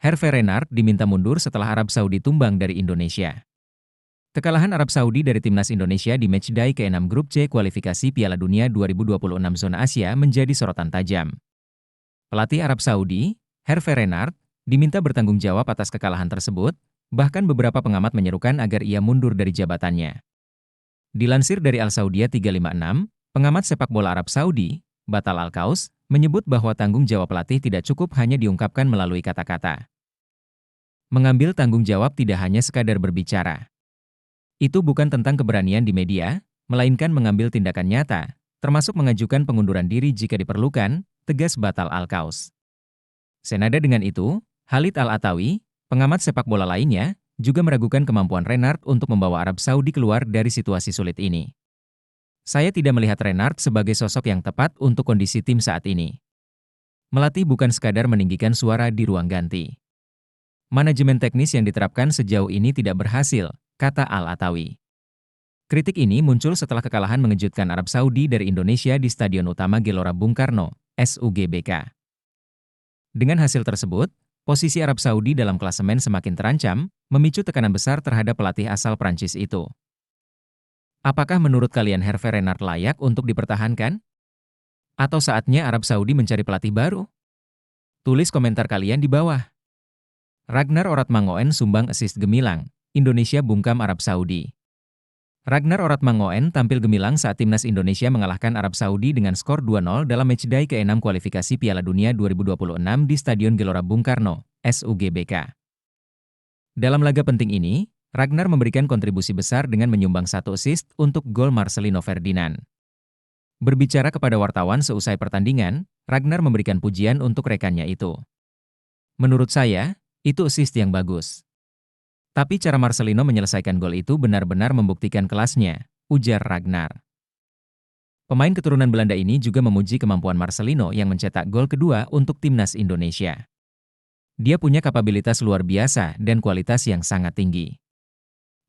Hervé Renard diminta mundur setelah Arab Saudi tumbang dari Indonesia. Kekalahan Arab Saudi dari timnas Indonesia di matchday ke-6 Grup C kualifikasi Piala Dunia 2026 zona Asia menjadi sorotan tajam. Pelatih Arab Saudi, Hervé Renard, diminta bertanggung jawab atas kekalahan tersebut, bahkan beberapa pengamat menyerukan agar ia mundur dari jabatannya. Dilansir dari Al Saudiyah 356, pengamat sepak bola Arab Saudi, Batal Al-Qaus, menyebut bahwa tanggung jawab pelatih tidak cukup hanya diungkapkan melalui kata-kata. Mengambil tanggung jawab tidak hanya sekadar berbicara. Itu bukan tentang keberanian di media, melainkan mengambil tindakan nyata, termasuk mengajukan pengunduran diri jika diperlukan, tegas Batal Al-Qaus. Senada dengan itu, Khalid Al-Atawi, pengamat sepak bola lainnya, juga meragukan kemampuan Renard untuk membawa Arab Saudi keluar dari situasi sulit ini. Saya tidak melihat Renard sebagai sosok yang tepat untuk kondisi tim saat ini. Melatih bukan sekadar meninggikan suara di ruang ganti. Manajemen teknis yang diterapkan sejauh ini tidak berhasil, kata Al-Atawi. Kritik ini muncul setelah kekalahan mengejutkan Arab Saudi dari Indonesia di Stadion Utama Gelora Bung Karno, SUGBK. Dengan hasil tersebut, posisi Arab Saudi dalam klasemen semakin terancam, memicu tekanan besar terhadap pelatih asal Prancis itu. Apakah menurut kalian Hervé Renard layak untuk dipertahankan? Atau saatnya Arab Saudi mencari pelatih baru? Tulis komentar kalian di bawah. Ragnar Oratmangoen sumbang assist gemilang, Indonesia bungkam Arab Saudi. Ragnar Oratmangoen tampil gemilang saat timnas Indonesia mengalahkan Arab Saudi dengan skor 2-0 dalam matchday ke-6 kualifikasi Piala Dunia 2026 di Stadion Gelora Bung Karno, SUGBK. Dalam laga penting ini, Ragnar memberikan kontribusi besar dengan menyumbang 1 assist untuk gol Marcelino Ferdinand. Berbicara kepada wartawan seusai pertandingan, Ragnar memberikan pujian untuk rekannya itu. Menurut saya, itu assist yang bagus. Tapi cara Marcelino menyelesaikan gol itu benar-benar membuktikan kelasnya, ujar Ragnar. Pemain keturunan Belanda ini juga memuji kemampuan Marcelino yang mencetak gol kedua untuk timnas Indonesia. Dia punya kapabilitas luar biasa dan kualitas yang sangat tinggi.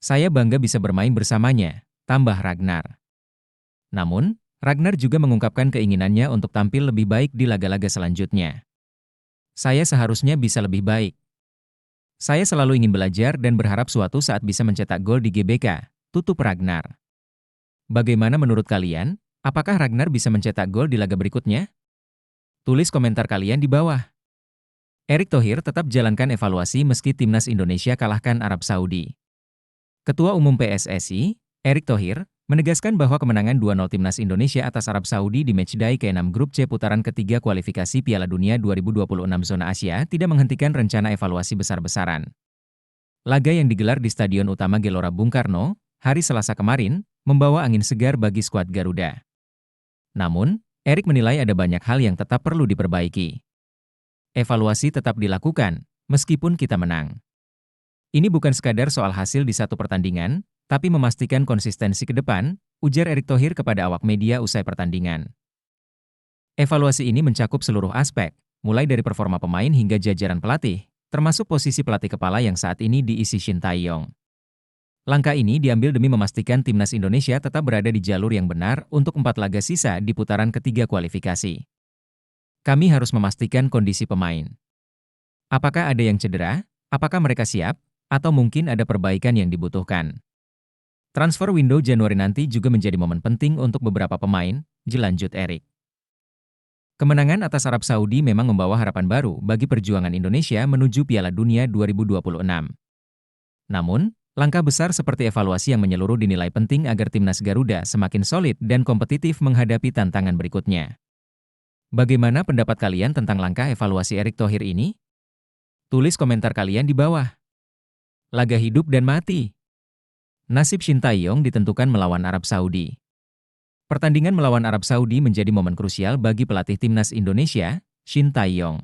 Saya bangga bisa bermain bersamanya, tambah Ragnar. Namun, Ragnar juga mengungkapkan keinginannya untuk tampil lebih baik di laga-laga selanjutnya. Saya seharusnya bisa lebih baik. Saya selalu ingin belajar dan berharap suatu saat bisa mencetak gol di GBK, tutup Ragnar. Bagaimana menurut kalian? Apakah Ragnar bisa mencetak gol di laga berikutnya? Tulis komentar kalian di bawah. Erick Thohir tetap jalankan evaluasi meski timnas Indonesia kalahkan Arab Saudi. Ketua Umum PSSI, Erick Thohir, menegaskan bahwa kemenangan 2-0 timnas Indonesia atas Arab Saudi di matchday ke-6 Grup C putaran ketiga kualifikasi Piala Dunia 2026 zona Asia tidak menghentikan rencana evaluasi besar-besaran. Laga yang digelar di Stadion Utama Gelora Bung Karno, hari Selasa kemarin, membawa angin segar bagi skuad Garuda. Namun, Erick menilai ada banyak hal yang tetap perlu diperbaiki. Evaluasi tetap dilakukan, meskipun kita menang. Ini bukan sekadar soal hasil di satu pertandingan, tapi memastikan konsistensi ke depan, ujar Erick Thohir kepada awak media usai pertandingan. Evaluasi ini mencakup seluruh aspek, mulai dari performa pemain hingga jajaran pelatih, termasuk posisi pelatih kepala yang saat ini diisi Shin Tae-yong. Langkah ini diambil demi memastikan timnas Indonesia tetap berada di jalur yang benar untuk 4 laga sisa di putaran ketiga kualifikasi. Kami harus memastikan kondisi pemain. Apakah ada yang cedera? Apakah mereka siap? Atau mungkin ada perbaikan yang dibutuhkan? Transfer window Januari nanti juga menjadi momen penting untuk beberapa pemain, lanjut Erick. Kemenangan atas Arab Saudi memang membawa harapan baru bagi perjuangan Indonesia menuju Piala Dunia 2026. Namun, langkah besar seperti evaluasi yang menyeluruh dinilai penting agar timnas Garuda semakin solid dan kompetitif menghadapi tantangan berikutnya. Bagaimana pendapat kalian tentang langkah evaluasi Erick Thohir ini? Tulis komentar kalian di bawah. Laga hidup dan mati. Nasib Shin Tae-yong ditentukan melawan Arab Saudi. Pertandingan melawan Arab Saudi menjadi momen krusial bagi pelatih timnas Indonesia, Shin Tae-yong.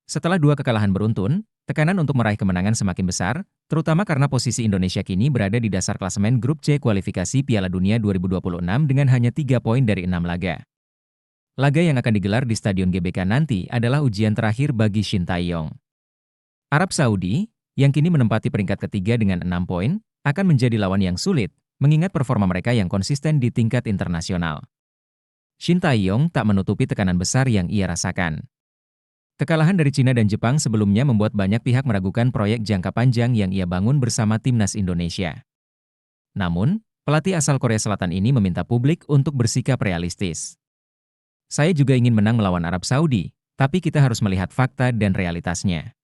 Setelah 2 kekalahan beruntun, tekanan untuk meraih kemenangan semakin besar, terutama karena posisi Indonesia kini berada di dasar klasemen Grup C kualifikasi Piala Dunia 2026 dengan hanya 3 poin dari 6 laga. Laga yang akan digelar di Stadion GBK nanti adalah ujian terakhir bagi Shin Tae-yong. Arab Saudi, yang kini menempati peringkat ketiga dengan 6 poin, akan menjadi lawan yang sulit, mengingat performa mereka yang konsisten di tingkat internasional. Shin Tae-yong tak menutupi tekanan besar yang ia rasakan. Kekalahan dari Cina dan Jepang sebelumnya membuat banyak pihak meragukan proyek jangka panjang yang ia bangun bersama timnas Indonesia. Namun, pelatih asal Korea Selatan ini meminta publik untuk bersikap realistis. Saya juga ingin menang melawan Arab Saudi, tapi kita harus melihat fakta dan realitasnya.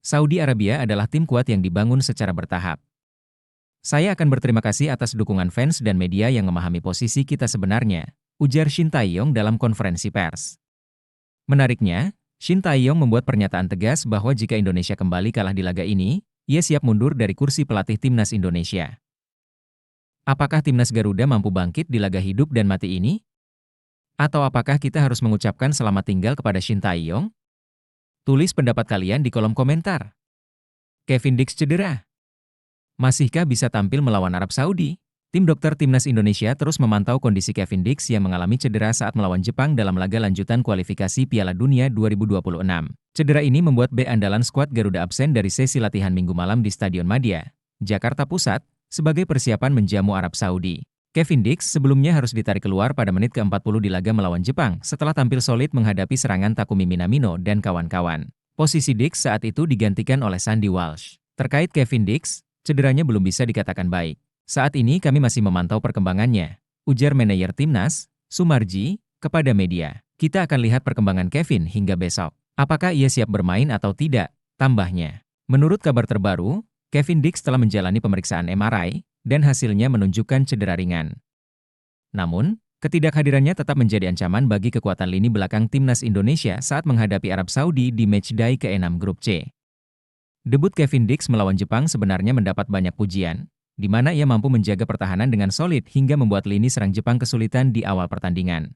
Saudi Arabia adalah tim kuat yang dibangun secara bertahap. Saya akan berterima kasih atas dukungan fans dan media yang memahami posisi kita sebenarnya, ujar Shin Tae-yong dalam konferensi pers. Menariknya, Shin Tae-yong membuat pernyataan tegas bahwa jika Indonesia kembali kalah di laga ini, ia siap mundur dari kursi pelatih timnas Indonesia. Apakah timnas Garuda mampu bangkit di laga hidup dan mati ini? Atau apakah kita harus mengucapkan selamat tinggal kepada Shin Tae-yong? Tulis pendapat kalian di kolom komentar. Kevin Dix cedera. Masihkah bisa tampil melawan Arab Saudi? Tim dokter timnas Indonesia terus memantau kondisi Kevin Dix yang mengalami cedera saat melawan Jepang dalam laga lanjutan kualifikasi Piala Dunia 2026. Cedera ini membuat bek andalan skuad Garuda absen dari sesi latihan Minggu malam di Stadion Madia, Jakarta Pusat, sebagai persiapan menjamu Arab Saudi. Kevin Dix sebelumnya harus ditarik keluar pada menit ke-40 di laga melawan Jepang setelah tampil solid menghadapi serangan Takumi Minamino dan kawan-kawan. Posisi Dix saat itu digantikan oleh Sandy Walsh. Terkait Kevin Dix, cederanya belum bisa dikatakan baik. Saat ini kami masih memantau perkembangannya, ujar manajer timnas, Sumarji, kepada media. Kita akan lihat perkembangan Kevin hingga besok. Apakah ia siap bermain atau tidak, tambahnya. Menurut kabar terbaru, Kevin Dix telah menjalani pemeriksaan MRI, dan hasilnya menunjukkan cedera ringan. Namun, ketidakhadirannya tetap menjadi ancaman bagi kekuatan lini belakang timnas Indonesia saat menghadapi Arab Saudi di matchday ke-6 Grup C. Debut Kevin Dix melawan Jepang sebenarnya mendapat banyak pujian, di mana ia mampu menjaga pertahanan dengan solid hingga membuat lini serang Jepang kesulitan di awal pertandingan.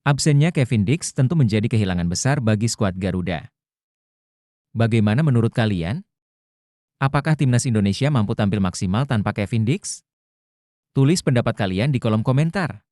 Absennya Kevin Dix tentu menjadi kehilangan besar bagi skuad Garuda. Bagaimana menurut kalian? Apakah timnas Indonesia mampu tampil maksimal tanpa Kevin Dix? Tulis pendapat kalian di kolom komentar.